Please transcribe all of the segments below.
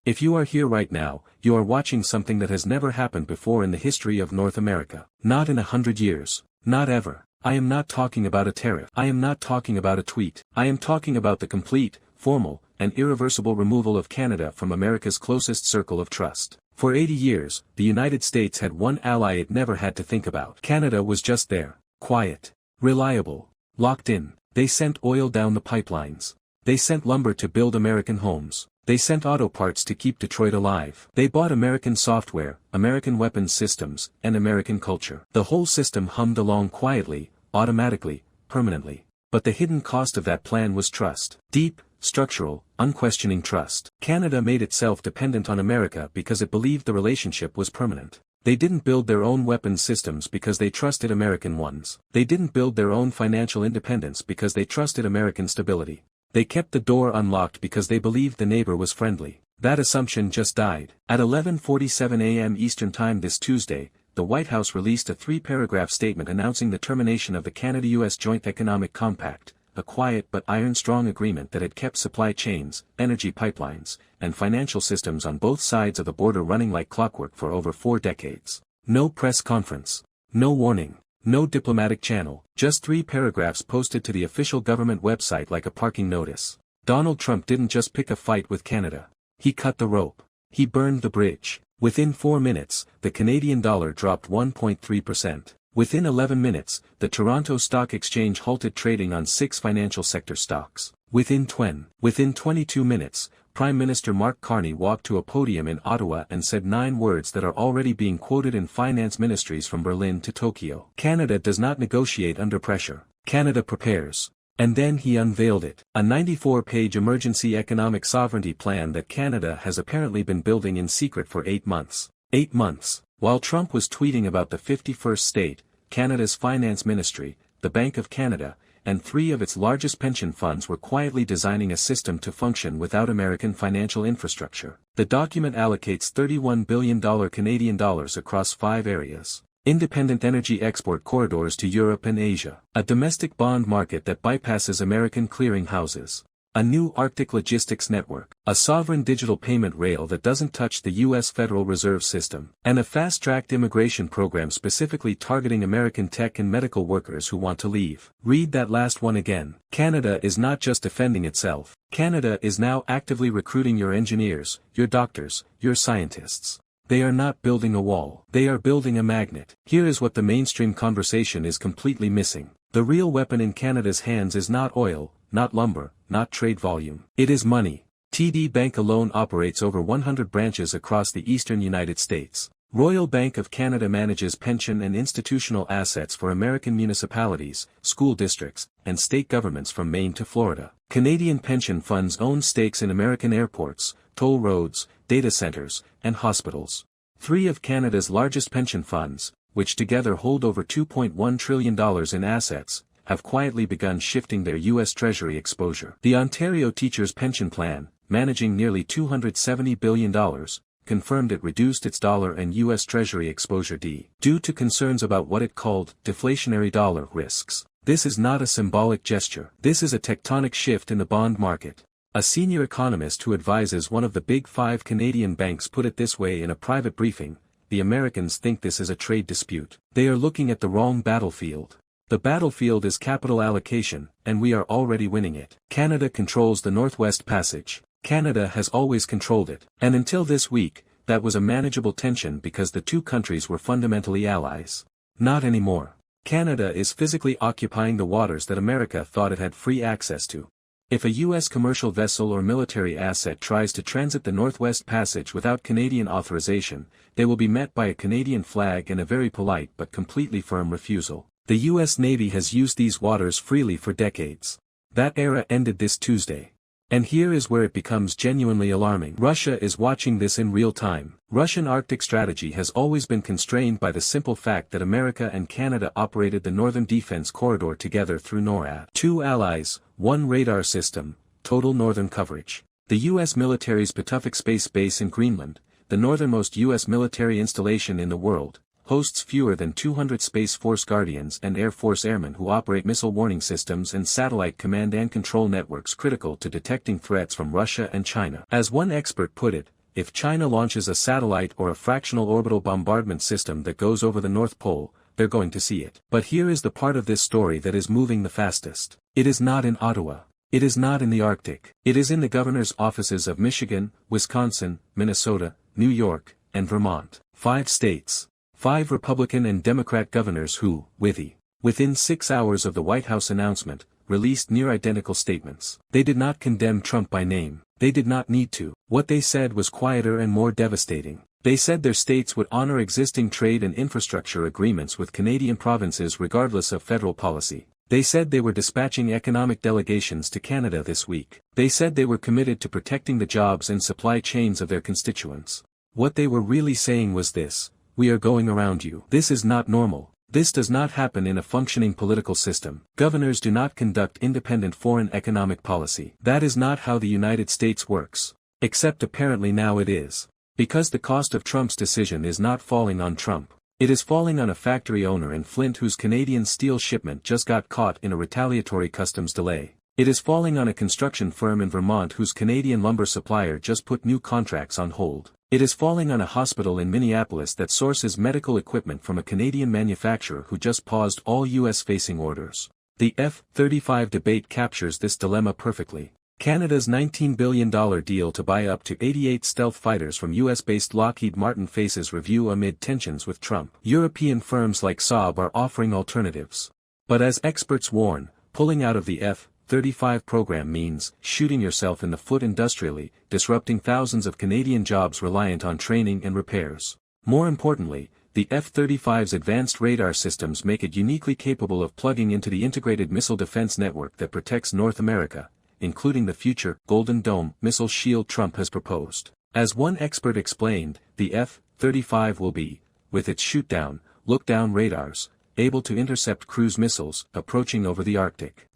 If you are here right now, you are watching something that has never happened before in the history of North America. Not in 100 years. Not ever. I am not talking about a tariff. I am not talking about a tweet. I am talking about the complete, formal, and irreversible removal of Canada from America's closest circle of trust. For 80 years, the United States had one ally it never had to think about. Canada was just there. Quiet. Reliable. Locked in. They sent oil down the pipelines. They sent lumber to build American homes. They sent auto parts to keep Detroit alive. They bought American software, American weapons systems, and American culture. The whole system hummed along quietly, automatically, permanently. But the hidden cost of that plan was trust. Deep, structural, unquestioning trust. Canada made itself dependent on America because it believed the relationship was permanent. They didn't build their own weapons systems because they trusted American ones. They didn't build their own financial independence because they trusted American stability. They kept the door unlocked because they believed the neighbor was friendly. That assumption just died. At 11:47 a.m. Eastern Time this Tuesday, the White House released a 3-paragraph statement announcing the termination of the Canada-US Joint Economic Compact, a quiet but iron-strong agreement that had kept supply chains, energy pipelines, and financial systems on both sides of the border running like clockwork for over 4 decades. No press conference. No warning. No diplomatic channel, just 3 paragraphs posted to the official government website like a parking notice. Donald Trump didn't just pick a fight with Canada. He cut the rope. He burned the bridge. Within 4 minutes, the Canadian dollar dropped 1.3%. Within 11 minutes, the Toronto Stock Exchange halted trading on 6 financial sector stocks. Within 22 minutes, Prime Minister Mark Carney walked to a podium in Ottawa and said 9 words that are already being quoted in finance ministries from Berlin to Tokyo. Canada does not negotiate under pressure. Canada prepares. And then he unveiled it. A 94-page emergency economic sovereignty plan that Canada has apparently been building in secret for 8 months. 8 months. While Trump was tweeting about the 51st state, Canada's finance ministry, the Bank of Canada, and 3 of its largest pension funds were quietly designing a system to function without American financial infrastructure. The document allocates $31 billion Canadian dollars across 5 areas. Independent energy export corridors to Europe and Asia. A domestic bond market that bypasses American clearing houses. A new Arctic logistics network. A sovereign digital payment rail that doesn't touch the U.S. Federal Reserve System. And a fast-tracked immigration program specifically targeting American tech and medical workers who want to leave. Read that last one again. Canada is not just defending itself. Canada is now actively recruiting your engineers, your doctors, your scientists. They are not building a wall. They are building a magnet. Here is what the mainstream conversation is completely missing. The real weapon in Canada's hands is not oil, not lumber, not trade volume. It is money. TD Bank alone operates over 100 branches across the eastern United States. Royal Bank of Canada manages pension and institutional assets for American municipalities, school districts, and state governments from Maine to Florida. Canadian pension funds own stakes in American airports, toll roads, data centers, and hospitals. 3 of Canada's largest pension funds, which together hold over $2.1 trillion in assets, have quietly begun shifting their U.S. Treasury exposure. The Ontario Teachers' Pension Plan, managing nearly $270 billion, confirmed it reduced its dollar and U.S. Treasury exposure due to concerns about what it called deflationary dollar risks. This is not a symbolic gesture. This is a tectonic shift in the bond market. A senior economist who advises one of the big 5 Canadian banks put it this way in a private briefing: the Americans think this is a trade dispute. They are looking at the wrong battlefield. The battlefield is capital allocation, and we are already winning it. Canada controls the Northwest Passage. Canada has always controlled it. And until this week, that was a manageable tension because the 2 countries were fundamentally allies. Not anymore. Canada is physically occupying the waters that America thought it had free access to. If a U.S. commercial vessel or military asset tries to transit the Northwest Passage without Canadian authorization, they will be met by a Canadian flag and a very polite but completely firm refusal. The U.S. Navy has used these waters freely for decades. That era ended this Tuesday. And here is where it becomes genuinely alarming. Russia is watching this in real time. Russian Arctic strategy has always been constrained by the simple fact that America and Canada operated the Northern Defense Corridor together through NORAD. 2 allies, 1 radar system, total northern coverage. The U.S. military's Patuxent Space Base in Greenland, the northernmost U.S. military installation in the world, hosts fewer than 200 Space Force Guardians and Air Force airmen who operate missile warning systems and satellite command and control networks critical to detecting threats from Russia and China. As one expert put it, if China launches a satellite or a fractional orbital bombardment system that goes over the North Pole, they're going to see it. But here is the part of this story that is moving the fastest. It is not in Ottawa. It is not in the Arctic. It is in the governor's offices of Michigan, Wisconsin, Minnesota, New York, and Vermont. 5 states. 5 Republican and Democrat governors who, within 6 hours of the White House announcement, released near-identical statements. They did not condemn Trump by name. They did not need to. What they said was quieter and more devastating. They said their states would honor existing trade and infrastructure agreements with Canadian provinces regardless of federal policy. They said they were dispatching economic delegations to Canada this week. They said they were committed to protecting the jobs and supply chains of their constituents. What they were really saying was this: we are going around you. This is not normal. This does not happen in a functioning political system. Governors do not conduct independent foreign economic policy. That is not how the United States works. Except apparently now it is. Because the cost of Trump's decision is not falling on Trump. It is falling on a factory owner in Flint whose Canadian steel shipment just got caught in a retaliatory customs delay. It is falling on a construction firm in Vermont whose Canadian lumber supplier just put new contracts on hold. It is falling on a hospital in Minneapolis that sources medical equipment from a Canadian manufacturer who just paused all US-facing orders. The F-35 debate captures this dilemma perfectly. Canada's $19 billion deal to buy up to 88 stealth fighters from US-based Lockheed Martin faces review amid tensions with Trump. European firms like Saab are offering alternatives. But as experts warn, pulling out of the F-35 program means shooting yourself in the foot industrially, disrupting thousands of Canadian jobs reliant on training and repairs. More importantly, the F-35's advanced radar systems make it uniquely capable of plugging into the integrated missile defense network that protects North America, including the future Golden Dome missile shield Trump has proposed. As one expert explained, the F-35 will be, with its shoot-down, look-down radars, able to intercept cruise missiles approaching over the Arctic.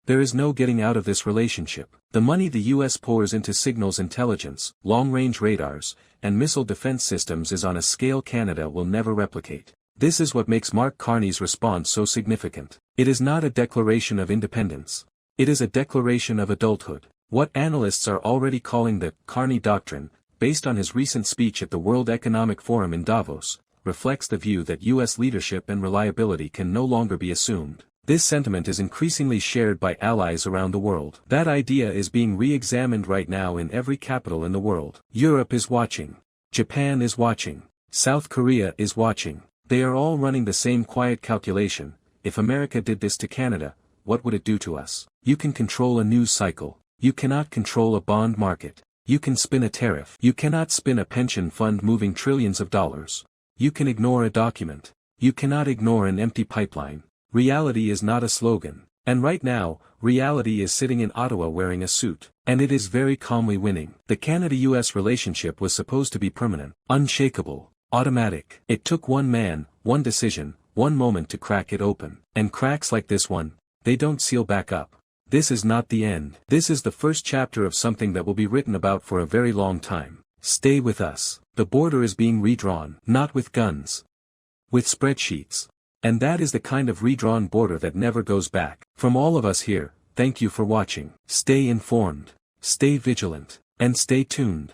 There is no getting out of this relationship. The money the US pours into signals intelligence, long-range radars, and missile defense systems is on a scale Canada will never replicate. This is what makes Mark Carney's response so significant. It is not a declaration of independence. It is a declaration of adulthood. What analysts are already calling the Carney Doctrine, based on his recent speech at the World Economic Forum in Davos, reflects the view that US leadership and reliability can no longer be assumed. This sentiment is increasingly shared by allies around the world. That idea is being re-examined right now in every capital in the world. Europe is watching. Japan is watching. South Korea is watching. They are all running the same quiet calculation: if America did this to Canada, what would it do to us? You can control a news cycle. You cannot control a bond market. You can spin a tariff. You cannot spin a pension fund moving trillions of dollars. You can ignore a document. You cannot ignore an empty pipeline. Reality is not a slogan. And right now, reality is sitting in Ottawa wearing a suit. And it is very calmly winning. The Canada-US relationship was supposed to be permanent, unshakable, automatic. It took one man, one decision, one moment to crack it open. And cracks like this one, they don't seal back up. This is not the end. This is the first chapter of something that will be written about for a very long time. Stay with us. The border is being redrawn, not with guns. With spreadsheets. And that is the kind of redrawn border that never goes back. From all of us here, thank you for watching. Stay informed. Stay vigilant. And stay tuned.